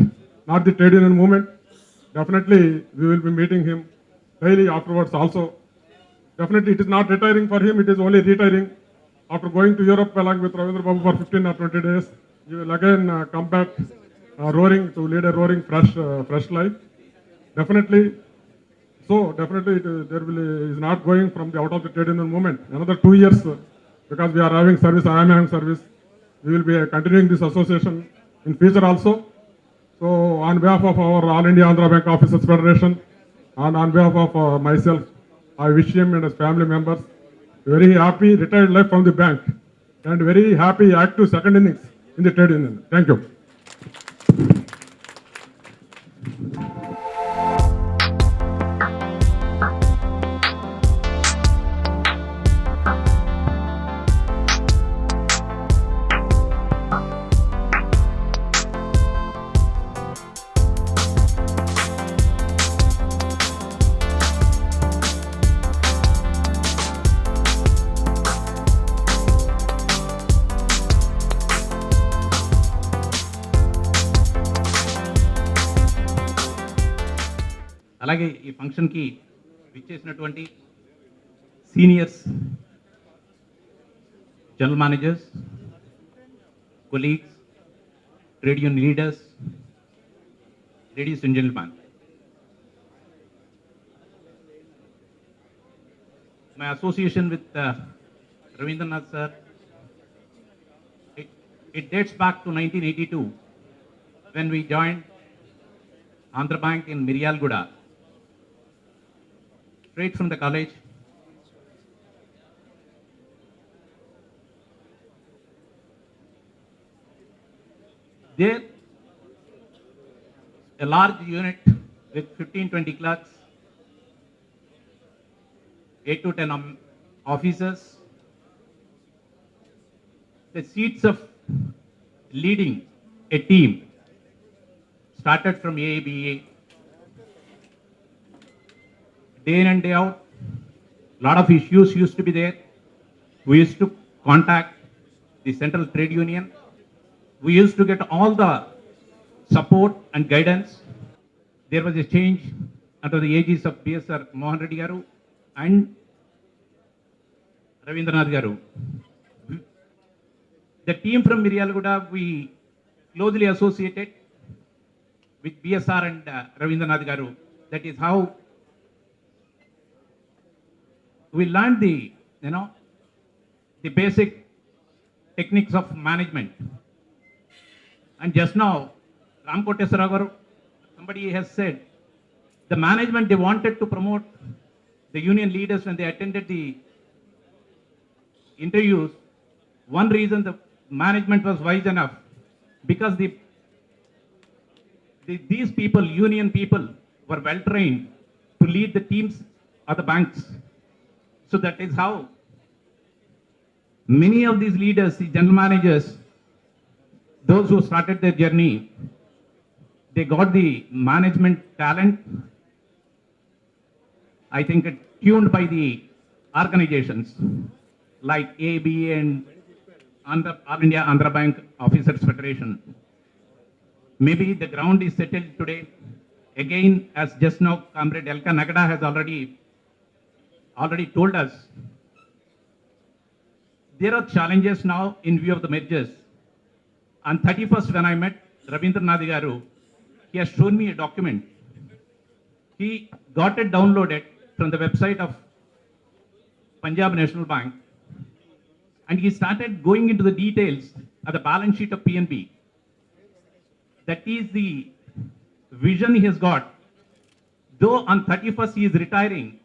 not the trade union movement. Definitely, we will be meeting him daily afterwards also. Definitely, it is not retiring for him, it is only retiring. After going to Europe along with Ravindra Babu for 15 or 20 days, he will again come back roaring to lead a roaring fresh life. Definitely. So definitely is not going from the out of the trade union movement. Another 2 years because we are having service, I am having service. We will be continuing this association in future also. So on behalf of our All India Andhra Bank Officers Federation and on behalf of myself, I wish him and his family members a very happy retired life from the bank and very happy active second innings in the trade union. Thank you. అలాగే ఈ ఫంక్షన్కి విచ్చేసినటువంటి seniors, general managers, colleagues, trade union leaders, ladies and gentlemen, my association with Ravindranath sir, it dates back to 1982 when we joined Andhra Bank in Miryalguda. Straight from the college. There, a large unit with 15-20 clerks, 8 to 10 officers. The seeds of leading a team started from AABA. Day in and day out, lot of issues used to be there. We used to contact the Central Trade Union. We used to get all the support and guidance. There was a change under the aegis of BSR Mohan Reddy Garu and Ravindranath Garu. The team from Miryalguda, we closely associated with BSR and Ravindranath Garu. That is how we learned the basic techniques of management. And just now, Ram Koteswara Garu, somebody has said, the management, they wanted to promote the union leaders when they attended the interviews. One reason the management was wise enough, because these people, union people, were well trained to lead the teams of the banks. So that is how many of these leaders, the general managers, those who started their journey, they got the management talent, I think, tuned by the organizations like ABA and All India Andhra Bank Officers Federation. Maybe the ground is settled today. Again, as just now, Comrade Elka Nagada has already told us, there are challenges now in view of the mergers. On 31st, when I met Ravindranath Garu, he has shown me a document. He got it downloaded from the website of Punjab National Bank, and he started going into the details of the balance sheet of PNB. That is the vision he has got. Though on 31st he is retiring,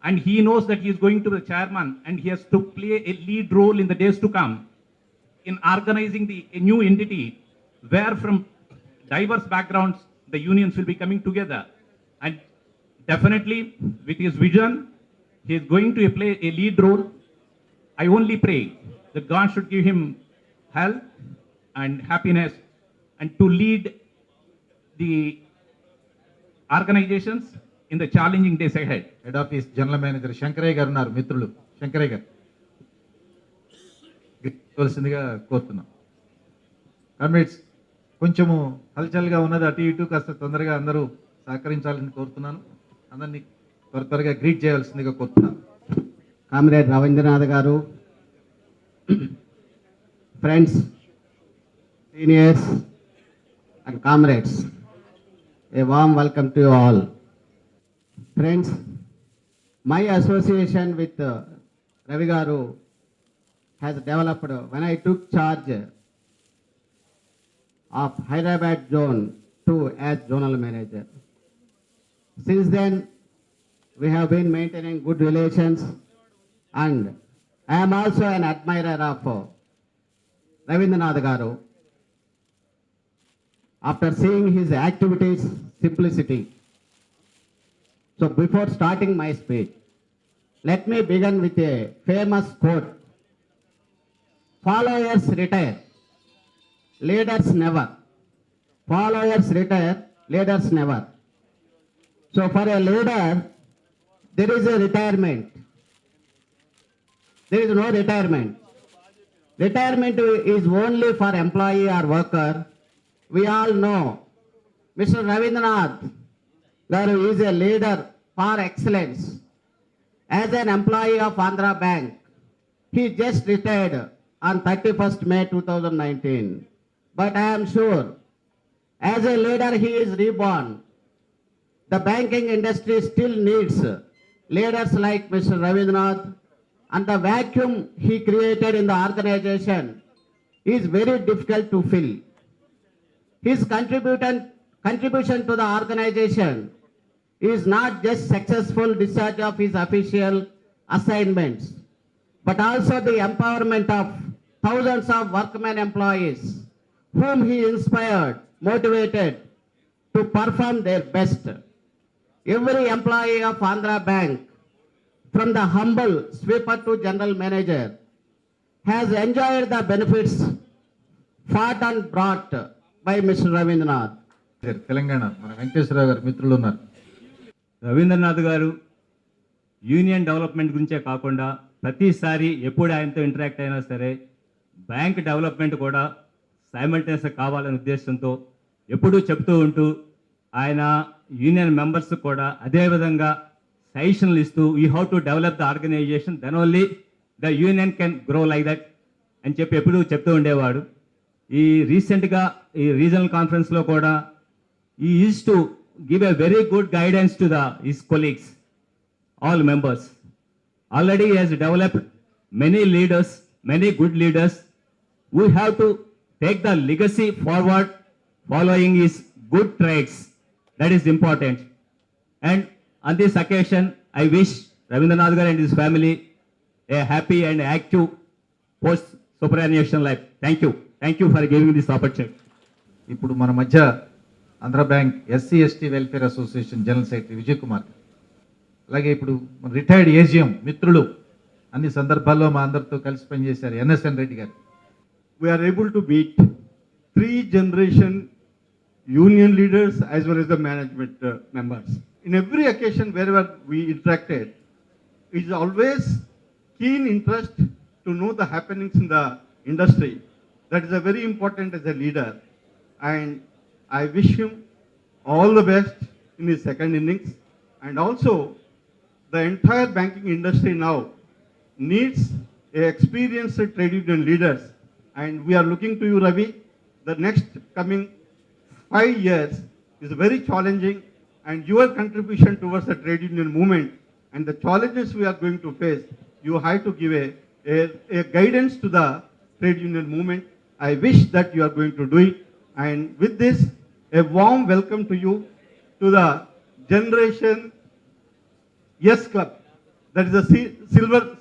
and he knows that he is going to be the chairman and he has to play a lead role in the days to come in organizing a new entity where from diverse backgrounds the unions will be coming together. And definitely with his vision, he is going to play a lead role. I only pray that God should give him health and happiness and to lead the organizations in the challenging days ahead. Head office general manager Shankaraiah గారు ఉన్నారు, మిత్రులు శంకరయ్య గారు ఇవ్వాల్సిందిగా కోరుతున్నాం. Comrades, కొంచెము హల్చల్గా ఉన్నది, అటు ఇటు కాస్త తొందరగా అందరూ సహకరించాలని కోరుతున్నాను. అందరినీ త్వరగా గ్రీట్ చేయాల్సిందిగా కోరుతున్నాను. Comrade Ravindranath Garu, friends, seniors and comrades, a warm welcome to you all. Friends, my association with Ravi Garu has developed when I took charge of Hyderabad Zone 2 as zonal manager. Since then, we have been maintaining good relations, and I am also an admirer of Ravindranath Garu. After seeing his activities, simplicity. So before starting my speech, let me begin with a famous quote. Followers retire, leaders never. Followers retire, leaders never. So for a leader, there is a retirement. There is no retirement. Retirement is only for employee or worker. We all know Mr. Ravindranath Garu is a leader par excellence. As an employee of Andhra Bank, he just retired on 31st May 2019. But I am sure, as a leader he is reborn. The banking industry still needs leaders like Mr. Ravindranath, and the vacuum he created in the organization is very difficult to fill. His contribution to the organization is not just successful discharge of his official assignments, but also the empowerment of thousands of workmen employees whom he inspired, motivated to perform their best. Every employee of Andhra Bank, from the humble sweeper to general manager, has enjoyed the benefits fought and brought by Mr. Ravindranath. Telangana మన వెంకటేశ్వరరావు గారు మిత్రులు ఉన్నారు. రవీంద్రనాథ్ గారు union development గురించే కాకుండా ప్రతిసారి ఎప్పుడు ఆయనతో ఇంటరాక్ట్ అయినా సరే బ్యాంక్ డెవలప్మెంట్ కూడా సైమల్టేనియస్గా కావాలనే ఉద్దేశంతో ఎప్పుడూ చెప్తూ ఉంటూ ఆయన యూనియన్ మెంబర్స్ కూడా అదేవిధంగా సజెషన్లు ఇస్తూ you have to develop the organisation then only the union can grow like that అని చెప్పి ఎప్పుడూ చెప్తూ ఉండేవాడు. ఈ రీసెంట్గా ఈ రీజనల్ కాన్ఫరెన్స్లో కూడా ఈ is to give a very good guidance to his colleagues, all members. Already he has developed many leaders, many good leaders. We have to take the legacy forward following his good traits. That is important. And on this occasion, I wish Ravindranath Garu and his family a happy and active post-superannuation life. Thank you. Thank you for giving this opportunity. ఇప్పుడు మన మధ్య Andhra bank SC ST welfare association general secretary Vijay Kumar, అలాగే ఇప్పుడు retired AGM మిత్రులు అన్ని సందర్భాల్లో మా అందరితో కలిసి పనిచేశారు ఎన్ఎస్ఎన్ రెడ్డి గారు. We are able to meet 3 generation union leaders as well as the management members. In every occasion wherever we interacted, it is always keen interest to know the happenings in the industry. That is a very important as a leader, and I wish him all the best in his second innings. And also, the entire banking industry now needs a experienced trade union leaders, and we are looking to you, Ravi. The next coming 5 years is very challenging, and your contribution towards the trade union movement and the challenges we are going to face, you have to give a guidance to the trade union movement. I wish that you are going to do it, and with this, a warm welcome to you to the Generation Yes Club. That is the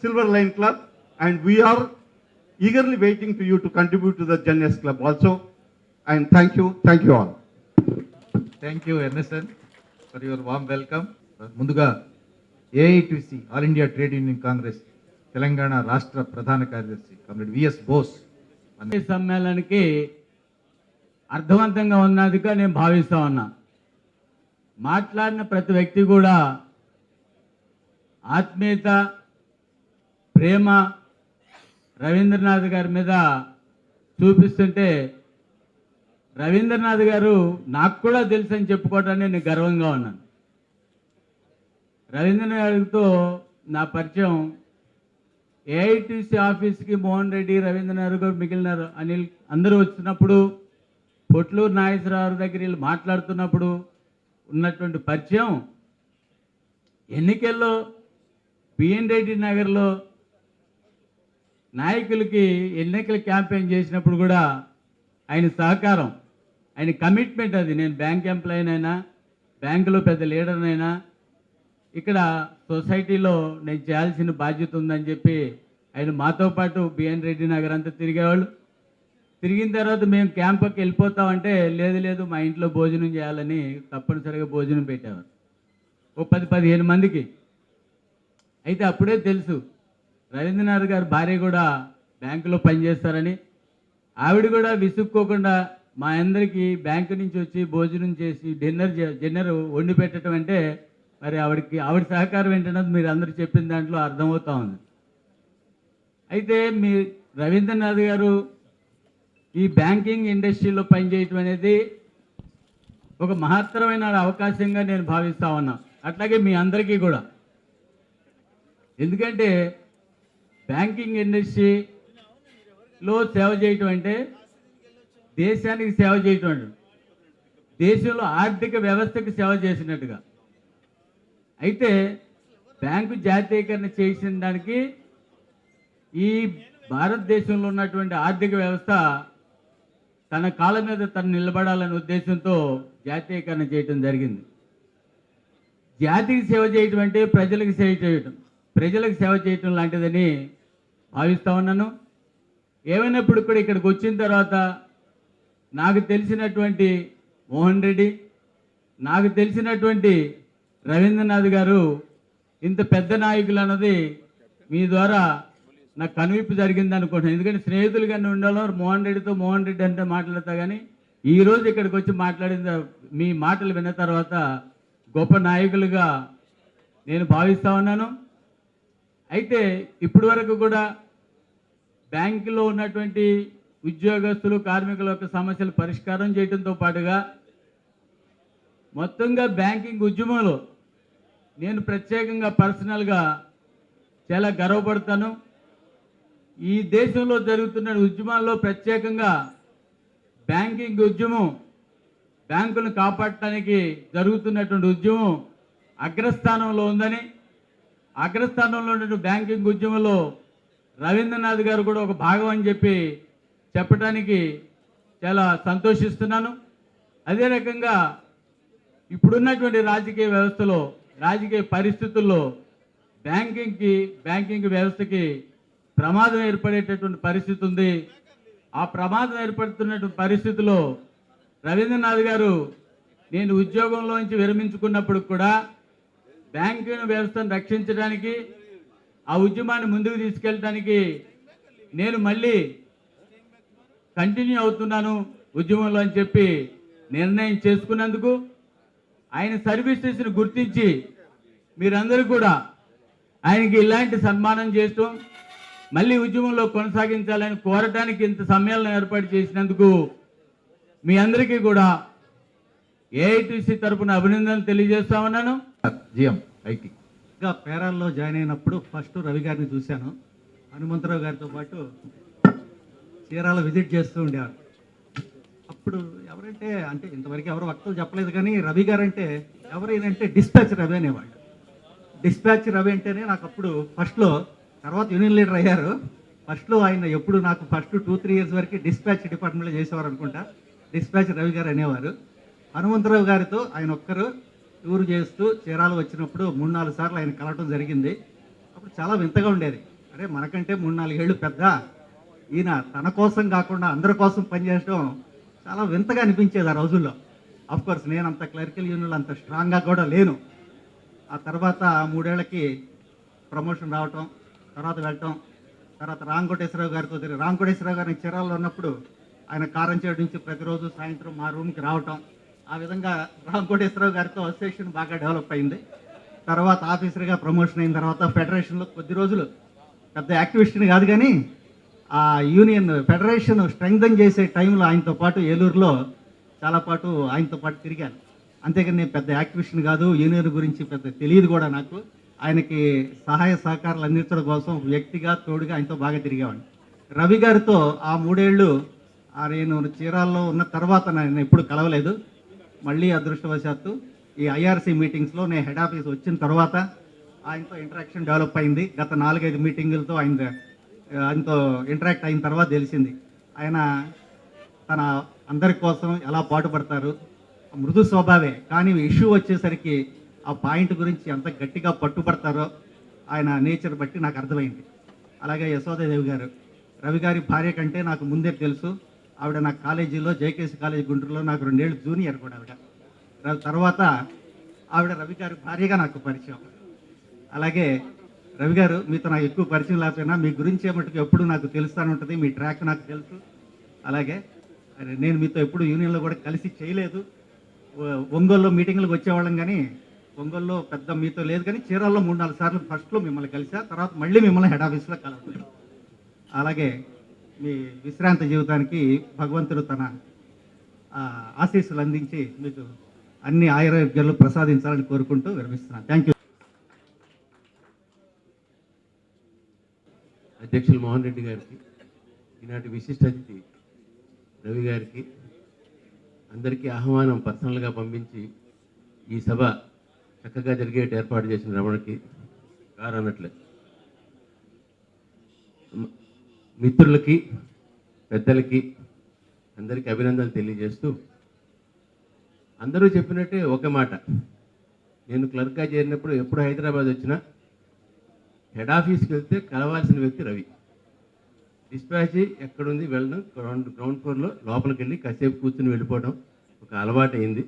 Silver Line Club, and we are eagerly waiting to you to contribute to the Gen S Club also. And thank you all. Thank you NSN for your warm welcome. ముందుగా AITC all India trade union congress Telangana రాష్ట్ర ప్రధాన కార్యదర్శి comrade VS Bose ఈ సమ్మేళనానికి అర్థవంతంగా ఉన్నదిగా నేను భావిస్తా ఉన్నా. మాట్లాడిన ప్రతి వ్యక్తి కూడా ఆత్మీయత, ప్రేమ రవీంద్రనాథ్ గారి మీద చూపిస్తుంటే, రవీంద్రనాథ్ గారు నాకు కూడా తెలుసు అని చెప్పుకోవటానికి నేను గర్వంగా ఉన్నాను. రవీంద్రనాథ్తో నా పరిచయం ఏఐటీసీ ఆఫీస్కి మోహన్ రెడ్డి, రవీంద్రనాథ్ గారు, మిగిలిన అనిల్ అందరూ వచ్చినప్పుడు, పొట్లూరు నాగేశ్వరరావు దగ్గర వీళ్ళు మాట్లాడుతున్నప్పుడు ఉన్నటువంటి పరిచయం, ఎన్నికల్లో బిఎన్ రెడ్డి నగర్లో నాయకులకి ఎన్నికల క్యాంపెయిన్ చేసినప్పుడు కూడా ఆయన సహకారం, ఆయన కమిట్మెంట్ అది. నేను బ్యాంక్ ఎంప్లాయీనైనా, బ్యాంకులో పెద్ద లీడర్నైనా, ఇక్కడ సొసైటీలో నేను చేయాల్సిన బాధ్యత ఉందని చెప్పి ఆయన మాతో పాటు బిఎన్ రెడ్డి నగర్ అంతా తిరిగేవాళ్ళు. తిరిగిన తర్వాత మేము క్యాంపుకి వెళ్ళిపోతామంటే లేదు మా ఇంట్లో భోజనం చేయాలని తప్పనిసరిగా భోజనం పెట్టేవారు ఓ 10-15 మందికి. అయితే అప్పుడే తెలుసు రవీంద్రనాథ్ గారు భార్య కూడా బ్యాంకులో పనిచేస్తారని. ఆవిడ కూడా విసుక్కోకుండా మా అందరికీ బ్యాంకు నుంచి వచ్చి భోజనం చేసి డిన్నర్ వండి పెట్టడం అంటే మరి ఆవిడ సహకారం ఏంటన్నది మీరు అందరూ చెప్పిన దాంట్లో అర్థమవుతా ఉంది. అయితే మీ రవీంద్రనాథ్ గారు ఈ బ్యాంకింగ్ ఇండస్ట్రీలో పనిచేయటం అనేది ఒక మహత్తరమైన అవకాశంగా నేను భావిస్తా ఉన్నా. అట్లాగే మీ అందరికీ కూడా. ఎందుకంటే బ్యాంకింగ్ ఇండస్ట్రీలో సేవ చేయటం అంటే దేశానికి సేవ చేయటం అంటే, దేశంలో ఆర్థిక వ్యవస్థకు సేవ చేసినట్టుగా. అయితే బ్యాంకు జాతీయకరణ చేసిన దానికి ఈ భారతదేశంలో ఉన్నటువంటి ఆర్థిక వ్యవస్థ తన కాళ్ళ మీద తను నిలబడాలనే ఉద్దేశంతో జాతీయకరణ చేయటం జరిగింది. జాతికి సేవ చేయటం అంటే ప్రజలకు సేవ చేయటం, ప్రజలకు సేవ చేయటం లాంటిదని భావిస్తూ ఉన్నాను. ఏమైనప్పుడు కూడా ఇక్కడికి వచ్చిన తర్వాత నాకు తెలిసినటువంటి మోహన్ రెడ్డి, నాకు తెలిసినటువంటి రవీంద్రనాథ్ గారు ఇంత పెద్ద నాయకులు అన్నది మీ ద్వారా నాకు కనువిప్పు జరిగింది అనుకుంటున్నాను. ఎందుకంటే స్నేహితులుగానే ఉండాలో మోహన్ రెడ్డి అంటే మాట్లాడతా, కానీ ఈరోజు ఇక్కడికి వచ్చి మాట్లాడిన మీ మాటలు విన్న తర్వాత గొప్ప నాయకులుగా నేను భావిస్తూ ఉన్నాను. అయితే ఇప్పటి వరకు కూడా బ్యాంకులో ఉన్నటువంటి ఉద్యోగస్తులు, కార్మికుల యొక్క సమస్యలు పరిష్కారం చేయడంతో పాటుగా మొత్తంగా బ్యాంకింగ్ ఉద్యమంలో నేను ప్రత్యేకంగా పర్సనల్గా చాలా గర్వపడతాను. ఈ దేశంలో జరుగుతున్న ఉద్యమాల్లో ప్రత్యేకంగా బ్యాంకింగ్ ఉద్యమం, బ్యాంకులను కాపాడటానికి జరుగుతున్నటువంటి ఉద్యమం అగ్రస్థానంలో ఉందని, అగ్రస్థానంలో ఉన్నటువంటి బ్యాంకింగ్ ఉద్యమంలో రవీంద్రనాథ్ గారు కూడా ఒక భాగం అని చెప్పి చెప్పడానికి చాలా సంతోషిస్తున్నాను. అదే రకంగా ఇప్పుడున్నటువంటి రాజకీయ వ్యవస్థలో, రాజకీయ పరిస్థితుల్లో బ్యాంకింగ్ వ్యవస్థకి ప్రమాదం ఏర్పడేటటువంటి పరిస్థితి ఉంది. ఆ ప్రమాదం ఏర్పడుతున్నటువంటి పరిస్థితిలో రవీంద్రనాథ్ గారు నేను ఉద్యోగంలోంచి విరమించుకున్నప్పుడు కూడా బ్యాంకింగ్ వ్యవస్థను రక్షించడానికి, ఆ ఉద్యమాన్ని ముందుకు తీసుకెళ్ళడానికి నేను మళ్ళీ కంటిన్యూ అవుతున్నాను ఉద్యమంలో అని చెప్పి నిర్ణయం చేసుకున్నందుకు, ఆయన సర్వీసెస్ని గుర్తించి మీరందరూ కూడా ఆయనకి ఇలాంటి సన్మానం చేయటం, మళ్ళీ ఉద్యమంలో కొనసాగించాలని కోరటానికి ఇంత సమ్మేళనం ఏర్పాటు చేసినందుకు మీ అందరికీ కూడా ఏఐటీసీ తరపున అభినందనలు తెలియజేస్తా ఉన్నాను. జిఎం ఐటీ ఇంకా పేరాల్లో జాయిన్ అయినప్పుడు ఫస్ట్ రవి గారిని చూశాను. హనుమంతరావు గారితో పాటు చీరాల విజిట్ చేస్తూ ఉండేవారు. అప్పుడు ఎవరంటే అంటే ఇంతవరకు ఎవరు వక్తలు చెప్పలేదు, కానీ రవి గారు అంటే ఎవరైనంటే డిస్పాచ్ రవి అనేవాళ్ళు. డిస్పాచ్ రవి అంటేనే నాకు అప్పుడు ఫస్ట్లో, తర్వాత యూనియన్ లీడర్ అయ్యారు, ఫస్ట్లో ఆయన ఎప్పుడు నాకు ఫస్ట్ 2-3 ఇయర్స్ వరకు డిస్పాచ్ డిపార్ట్మెంట్లో చేసేవారు అనుకుంటా. డిస్పాచ్ రవి గారు అనేవారు. హనుమంతరావు గారితో ఆయన ఒక్కరు టూర్ చేస్తూ చీరాలు వచ్చినప్పుడు 3-4 సార్లు ఆయన కలవటం జరిగింది. అప్పుడు చాలా వింతగా ఉండేది. అరే మనకంటే 3-4 ఏళ్ళు పెద్ద ఈయన తన కోసం కాకుండా అందరి కోసం పనిచేయడం చాలా వింతగా అనిపించేది ఆ రోజుల్లో. కోర్స్ నేను అంత క్లరికల్ యూనియన్లో అంత స్ట్రాంగ్గా కూడా లేను. ఆ తర్వాత 3 ఏళ్ళకి ప్రమోషన్ రావటం, తర్వాత వెళ్ళటం, తర్వాత రాంకోటేశ్వరరావు గారితో తిరిగి రాంకోటేశ్వరరావు గారిని చీరాల్లో ఉన్నప్పుడు ఆయన కారంచేడు నుంచి ప్రతిరోజు సాయంత్రం మా రూమ్కి రావటం, ఆ విధంగా రాంకోటేశ్వరరావు గారితో అసోసియేషన్ బాగా డెవలప్ అయింది. తర్వాత ఆఫీసర్గా ప్రమోషన్ అయిన తర్వాత ఫెడరేషన్లో కొద్ది రోజులు పెద్ద యాక్టివిస్ట్ని కాదు కానీ ఆ యూనియన్ ఫెడరేషన్ స్ట్రెంగ్థన్ చేసే టైంలో ఆయనతో పాటు ఏలూరులో చాలా పాటు ఆయనతో పాటు తిరిగాను. అంతేగాని నేను పెద్ద యాక్టివిస్ట్ని కాదు, యూనియన్ గురించి పెద్ద తెలియదు కూడా నాకు. ఆయనకి సహాయ సహకారాలు అందించడం కోసం వ్యక్తిగా తోడుగా ఆయనతో బాగా తిరిగేవాడిని. రవి గారితో ఆ 3 ఏళ్ళు నేను చీరాల్లో ఉన్న తర్వాత నేను ఎప్పుడు కలవలేదు. మళ్ళీ అదృష్టవశాత్తు ఈ ఐఆర్సీ మీటింగ్స్లో నేను హెడ్ ఆఫీస్ వచ్చిన తర్వాత ఆయనతో ఇంటరాక్షన్ డెవలప్ అయింది. గత 4-5 మీటింగులతో ఆయనతో ఇంటరాక్ట్ అయిన తర్వాత తెలిసింది ఆయన తన అందరి కోసం ఎలా పాటుపడతారు. మృదు స్వభావే, కానీ ఇష్యూ వచ్చేసరికి ఆ పాయింట్ గురించి ఎంత గట్టిగా పట్టుపడతారో ఆయన నేచర్ బట్టి నాకు అర్థమైంది. అలాగే యశోదాదేవి గారు రవి గారి భార్య కంటే నాకు ముందే తెలుసు. ఆవిడ నా కాలేజీలో జేకేసీ కాలేజీ గుంటూరులో నాకు 2 ఏళ్ళు జూనియర్ కూడా ఆవిడ. తర్వాత ఆవిడ రవి గారి భార్యగా నాకు పరిచయం. అలాగే రవి గారు మీతో నాకు ఎక్కువ పరిచయం లేకపోయినా మీ గురించి మటుకు ఎప్పుడు నాకు తెలుస్తూనే ఉంటుంది, మీ ట్రాక్ నాకు తెలుసు. అలాగే నేను మీతో ఎప్పుడు యూనియన్లో కూడా కలిసి చేయలేదు. ఒంగోలులో మీటింగ్లకు వచ్చేవాళ్ళం కానీ ఒంగోలులో పెద్ద మీతో లేదు, కానీ చీరాల్లో 3-4 సార్లు ఫస్ట్లో మిమ్మల్ని కలిసా, తర్వాత మళ్ళీ మిమ్మల్ని హెడ్ ఆఫీస్లో కలవలేదు. అలాగే మీ విశ్రాంతి జీవితానికి భగవంతుడు తన ఆశీస్సులు అందించి మీకు అన్ని ఆరోగ్యాలు ప్రసాదించాలని కోరుకుంటూ విరమిస్తున్నాను. Thank you. అధ్యక్షులు మోహన్ రెడ్డి గారికి, ఈనాటి విశిష్ట అతిథి రవి గారికి, అందరికీ ఆహ్వానం పర్సనల్గా పంపించి ఈ సభ చక్కగా జరిగేట్టు ఏర్పాటు చేసిన రమణకి కారన్నట్లే మిత్రులకి, పెద్దలకి అందరికీ అభినందనలు తెలియజేస్తూ, అందరూ చెప్పినట్టే ఒక మాట, నేను క్లర్క్గా చేరినప్పుడు ఎప్పుడు హైదరాబాద్ వచ్చినా హెడ్ ఆఫీస్కి వెళ్తే కలవాల్సిన వ్యక్తి రవి. డిస్పాచ్ ఎక్కడుంది వెళ్ళడం, గ్రౌండ్ ఫ్లోర్లో లోపలికి వెళ్ళి కాసేపు కూర్చుని వెళ్ళిపోవడం ఒక అలవాటు అయింది.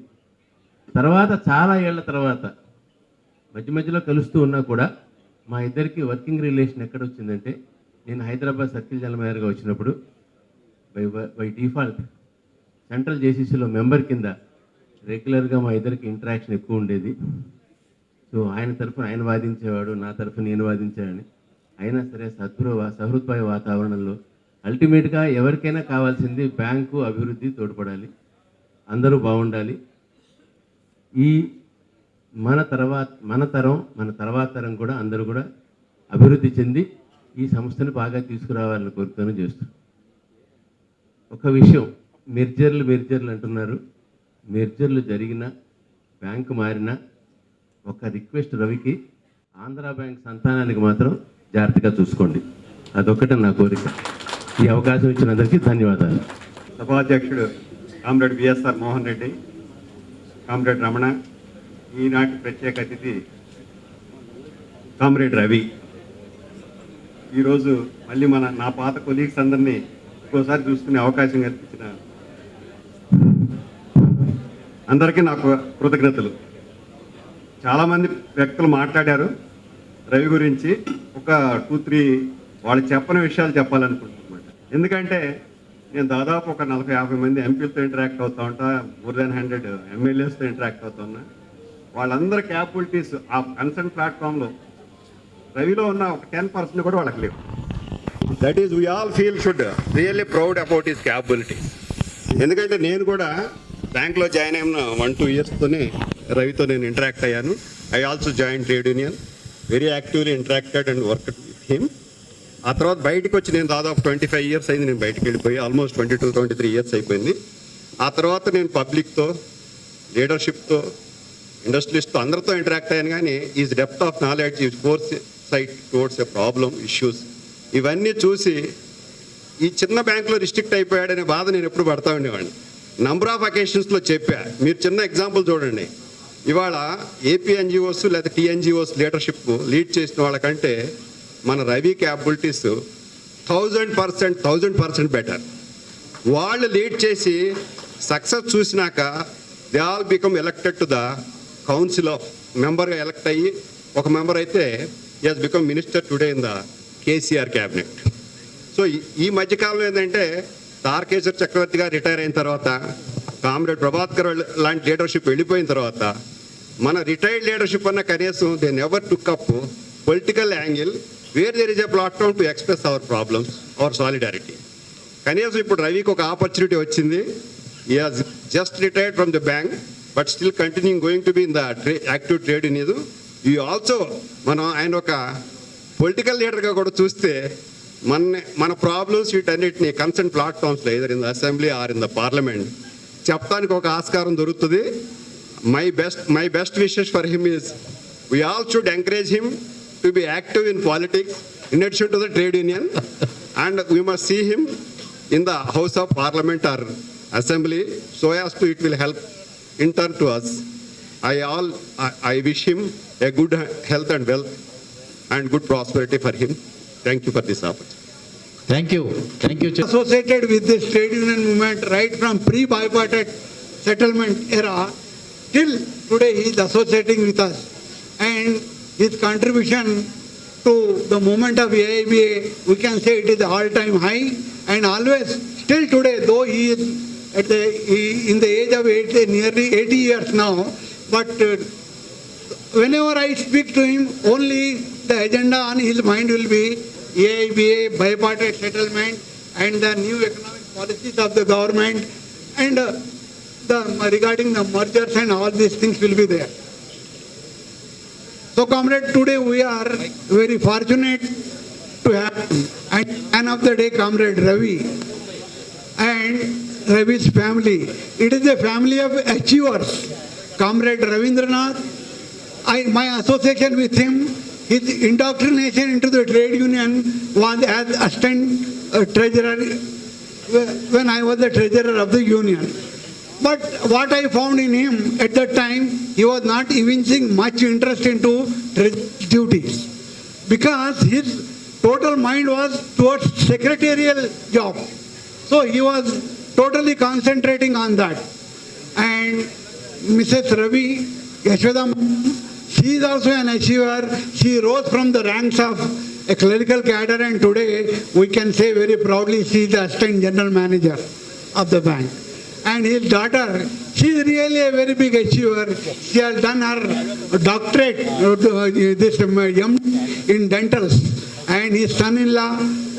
తర్వాత చాలా ఏళ్ల తర్వాత మధ్య మధ్యలో కలుస్తూ ఉన్నా కూడా మా ఇద్దరికి వర్కింగ్ రిలేషన్ ఎక్కడ వచ్చిందంటే, నేను హైదరాబాద్ సర్కిల్ జనరల్ మేనేజర్గా వచ్చినప్పుడు బై డిఫాల్ట్ సెంట్రల్ జేసీసీలో మెంబర్ కింద రెగ్యులర్గా మా ఇద్దరికి ఇంటరాక్షన్ ఎక్కువ ఉండేది. సో ఆయన తరఫున ఆయన వాదించేవాడు, నా తరఫున నేను వాదించాడని. అయినా సరే సహృద్భావ వాతావరణంలో అల్టిమేట్గా ఎవరికైనా కావాల్సింది బ్యాంకు అభివృద్ధి తోడ్పడాలి, అందరూ బాగుండాలి. ఈ మన తర్వాత తరం కూడా అందరూ కూడా అభివృద్ధి చెంది ఈ సంస్థను బాగా తీసుకురావాలని కోరుతూనే చేస్తాం. ఒక విషయం, మెర్జర్లు అంటున్నారు. మెర్జర్లు జరిగిన బ్యాంకు మారినా ఒక రిక్వెస్ట్ రవికి, ఆంధ్ర బ్యాంక్ సంతానానికి మాత్రం జాగ్రత్తగా చూసుకోండి, అదొక్కటే నా కోరిక. ఈ అవకాశం ఇచ్చిన అందరికీ ధన్యవాదాలు. సభాధ్యక్షుడు comrade VSR Mohan Reddy, comrade Ramana, ఈనాటి ప్రత్యేక అతిథి కామ్రేడ్ రవి. ఈరోజు మళ్ళీ నా పాత కొలీగ్స్ అందరినీ ఇంకోసారి చూసుకునే అవకాశం కల్పించిన అందరికీ నాకు కృతజ్ఞతలు. చాలామంది వ్యక్తులు మాట్లాడారు రవి గురించి. ఒక 2-3 వాళ్ళు చెప్పని విషయాలు చెప్పాలనుకుంటున్నమాట. ఎందుకంటే నేను దాదాపు ఒక 40-50 మంది ఎంపీలతో ఇంటరాక్ట్ అవుతూ ఉంటా, మోర్ దాన్ 100 ఎమ్మెల్యేస్తో ఇంటరాక్ట్ అవుతున్నా. వాళ్ళందరి క్యాపబిలిటీస్ ఆ కన్సర్న్ ప్లాట్ఫామ్లో రవిలో ఉన్న ఒక 10% కూడా వాళ్ళకి లేవు. That is we all feel should really proud about his capabilities. ఎందుకంటే నేను కూడా బ్యాంక్లో జాయిన్ అయిన 1-2 ఇయర్స్తోనే రవితో నేను ఇంటరాక్ట్ అయ్యాను. I also join trade union, very actively interacted and worked with him. ఆ తర్వాత బయటకు వచ్చి నేను దాదాపు 25 ఇయర్స్ అయింది నేను బయటకు వెళ్ళిపోయి, ఆల్మోస్ట్ 22-23 ఇయర్స్ అయిపోయింది. ఆ తర్వాత నేను పబ్లిక్తో, లీడర్షిప్తో, ఇండస్ట్రియలిస్ట్తో అందరితో ఇంటరాక్ట్ అయ్యాను. కానీ his depth of knowledge, his foresight towards a problem, issues, ఇవన్నీ చూసి ఈ చిన్న బ్యాంకులో రిస్ట్రిక్ట్ అయిపోయాడనే బాధ నేను ఎప్పుడు పడతా ఉండేవాడిని. నంబర్ ఆఫ్ అకేషన్స్లో చెప్పా. మీరు చిన్న ఎగ్జాంపుల్ చూడండి, ఇవాళ ఏపీ ఎన్జిఓస్ లేదా టీఎన్జిఓస్ లీడర్షిప్ లీడ్ చేసిన వాళ్ళకంటే మన రవి క్యాపబిలిటీస్ 1000% బెటర్. వాళ్ళు లీడ్ చేసి సక్సెస్ చూసినాక they all become elected to the council of మెంబర్గా ఎలక్ట్ అయ్యి, ఒక మెంబర్ అయితే he has become minister today in the KCR cabinet. So ఈ మధ్యకాలంలో ఏంటంటే తారకేశ్వర చక్రవర్తి గారు రిటైర్ అయిన తర్వాత, కామ్రేడ్ ప్రభాకర్ లాంటి లీడర్షిప్ వెళ్ళిపోయిన తర్వాత, మన రిటైర్డ్ లీడర్షిప్ అన్న కనీసం they never took up political angle where there is a platform to express our problems, our solidarity. కనీసం ఇప్పుడు రవికి ఒక ఆపర్చునిటీ వచ్చింది. He has just retired from the bank but still continuing going to be in the active trade in ఇది. ఈ also మనం ఆయన ఒక పొలిటికల్ లీడర్గా కూడా చూస్తే మన ప్రాబ్లమ్స్ వీటన్నిటిని కన్సర్న్ ప్లాట్ఫామ్స్లో either in the assembly or in the parliament చెప్పడానికి ఒక ఆస్కారం దొరుకుతుంది. My best wishes for him is we all should encourage him to be active in politics in addition to the trade union, and we must see him in the house of parliament or assembly so as to it will help in turn to us. I wish him a good health and wealth and good prosperity for him. Thank you for this opportunity. Thank you. Associated with this trade union movement right from pre-bipartite settlement era till today, he is associating with us, and his contribution to the movement of AIBA, we can say it is all-time high, and always still today, though he is in the age of nearly 80 years now, but whenever I speak to him, only the agenda on his mind will be AIBA, bipartite settlement, and the new economic policies of the government, and regarding the mergers and all these things will be there. So, comrade, today we are very fortunate to have and man of the day, Comrade Ravi, and Ravi's family. It is a family of achievers. Comrade Ravindranath, my association with him, his indoctrination into the trade union was as assistant treasurer when I was the treasurer of the union. But what I found in him at that time, he was not evincing much interest into treasury duties, because his total mind was towards secretarial job. So he was totally concentrating on that. And Mrs. Ravi, Yashoda, she is also an achiever. She rose from the ranks of a clerical cadre, and today we can say very proudly she is the assistant general manager of the bank. And his daughter, she is really a very big achiever. She has done her doctorate, this in dentals. And his son-in-law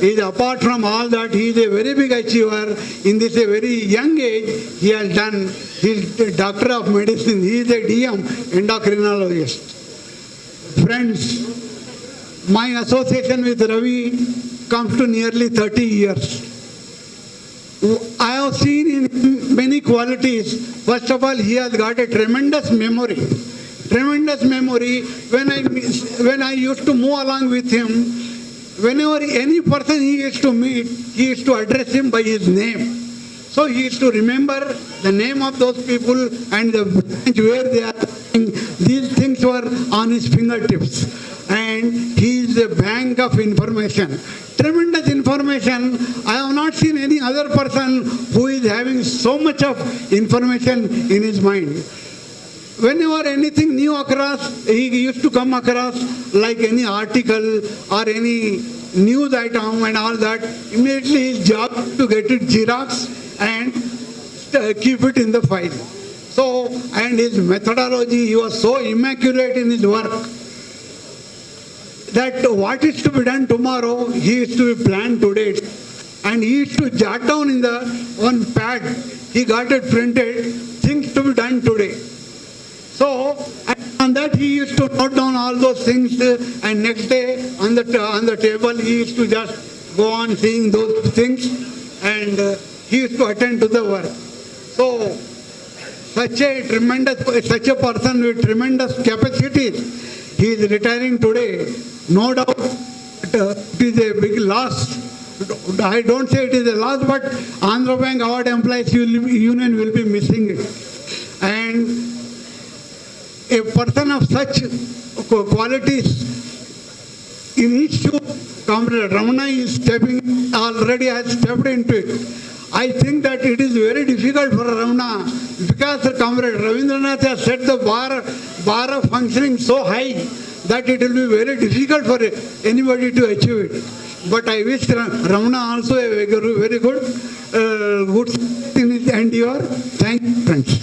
is, apart from all that, he is a very big achiever. In this a very young age, he has done his doctor of medicine. He is a DM, endocrinologist. Friends, my association with Ravi comes to nearly 30 years. I have seen in him many qualities. First of all, he has got a tremendous memory. Tremendous memory. When I used to move along with him, whenever any person he used to meet, he used to address him by his name. So he used to remember the name of those people and the branch where they are. These things were on his fingertips. And he is a bank of information. Tremendous information. I have not seen any other person who is having so much of information in his mind. Whenever anything new across, he used to come across like any article or any news item and all that. Immediately his job to get it Xerox and keep it in the file. So, and his methodology, he was so immaculate in his work that what is to be done tomorrow, he is to be planned today. And he used to jot down in the one pad, he got it printed, things to be done today. So, on that he used to note down all those things, and next day on the table he used to just go on seeing those things, and he used to attend to the work. So, such a person with tremendous capacities, he is retiring today. No doubt it is a big loss. I don't say it is a loss, but Andhra Bank Award Employees Union will be missing it. And a person of such qualities, he needs to, Comrade Ramana is already has stepped into it. I think that it is very difficult for Ramana because Comrade Ravindranath has set the bar of functioning so high that it will be very difficult for anybody to achieve it. But I wish Ramana also a very good, good in his endeavor. Thank you, friends.